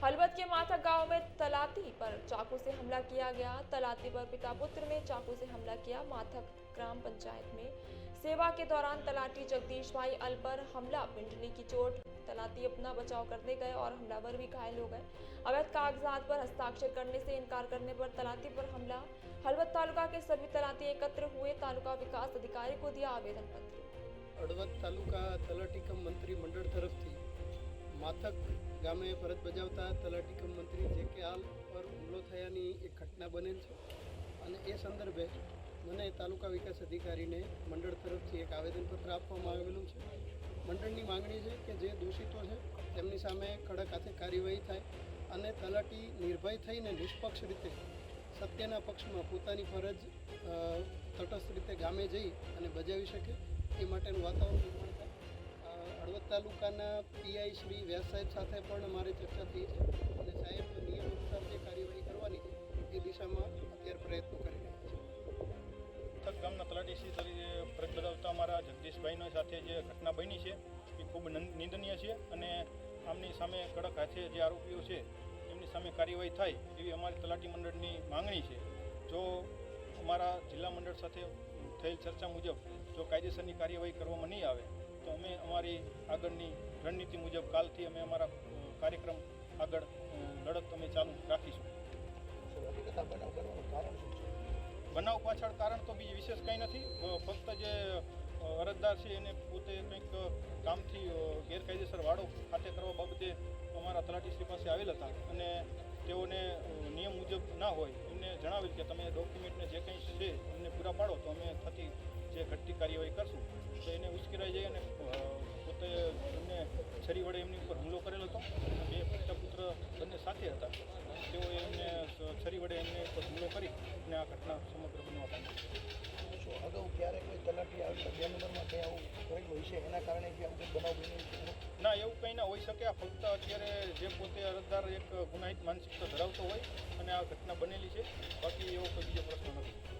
हलवद के माथा गांव में तलाती पर चाकू से हमला किया गया। तलाती पर पिता पुत्र ने चाकू से हमला किया। माथक ग्राम पंचायत में सेवा के दौरान तलाटी जगदीश भाई अल पर हमला, पिंडली की चोट। तलाती अपना बचाव करने गए और हमलावर भी घायल हो गए। अवैध कागजात पर हस्ताक्षर करने से इनकार करने पर तलाती पर हमला। हलवद तालुका के सभी तलाती एकत्र हुए, तालुका विकास अधिकारी को दिया आवेदन पत्र। हळवद तालुका तलाटी कम मंत्री मंडळ तरफથી માથક ગામે ફરજ બજાવતા તલાટી કમ મંત્રી જે.કે. આલ પર હુમલો થયાની એક ઘટના બનેલ છે અને એ સંદર્ભે મને તાલુકા વિકાસ અધિકારીને મંડળ તરફથી એક આવેદનપત્ર આપવામાં આવેલું છે। મંડળની માંગણી છે કે જે દોષિતો છે તેમની સામે કડક હાથે કાર્યવાહી થાય અને તલાટી નિર્ભય થઈને નિષ્પક્ષ રીતે સત્યના પક્ષમાં પોતાની ફરજ તટસ્થ રીતે ગામે જઈ અને બજાવી શકે એ માટેનું વાતાવરણ નિર્માણ થાય। હળવદ તાલુકાના પીઆઈ શ્રી વ્યાસ સાહેબ સાથે પણ મારી ચર્ચા થઈ છે અને સાહેબ નિયમ અનુસાર જે કાર્યવાહી કરવાની છે એ દિશામાં અત્યારે પ્રયત્નો કરી રહ્યા છે। મથક ગામના તલાટીશ્રી તરીકે ફરજ બજાવતા અમારા જગદીશભાઈની સાથે જે ઘટના બની છે એ ખૂબ નિંદનીય છે અને આમની સામે કડક હાથે જે આરોપીઓ છે એમની સામે કાર્યવાહી થાય એવી અમારી તલાટી મંડળની માંગણી છે। જો અમારા જિલ્લા મંડળ સાથે થયેલ ચર્ચા મુજબ જો કાયદેસરની કાર્યવાહી કરવામાં નહીં આવે તો અમે અમારી આગળની રણનીતિ મુજબ કાલથી અમે અમારા કાર્યક્રમ આગળ લડત અમે ચાલુ રાખીશું। બનાવ પાછળ કારણ તો બીજી વિશેષ કંઈ નથી, ફક્ત જે અરજદાર છે એને પોતે કંઈક કામથી ગેરકાયદેસર વાડો ખાતે કરવા બાબતે અમારા તલાટીશ્રી પાસે આવેલ હતા અને તેઓને નિયમ મુજબ ના હોય એમને જણાવેલ કે તમે ડોક્યુમેન્ટને જે કંઈ છે એમને પૂરા પાડો તો અમે થતી જે ઘટતી કાર્યવાહી કરશું। તો એને ઉશ્કેરાઈ જાય અને પોતે એમને છરી વડે એમની ઉપર હુમલો કરેલો હતો। બે પિતા પુત્ર બંને સાથે હતા, તેઓએ એમને છરી વડે એમની ઉપર હુમલો કરી અને આ ઘટના સમગ્ર બનવા પામી। અગાઉ ક્યારે કોઈ તલાટી આવી 2 નંબરમાં કંઈ આવું કરેલું હોય છે એના કારણે જે આવું બનાવ બન્યો? ના, એવું કંઈ ના હોઈ શકે। આ ફક્ત અત્યારે જે પોતે અરજદાર એક ગુનાહિત માનસિકતા ધરાવતો હોય અને આ ઘટના બનેલી છે, બાકી એવો કોઈ બીજો પ્રશ્ન નથી।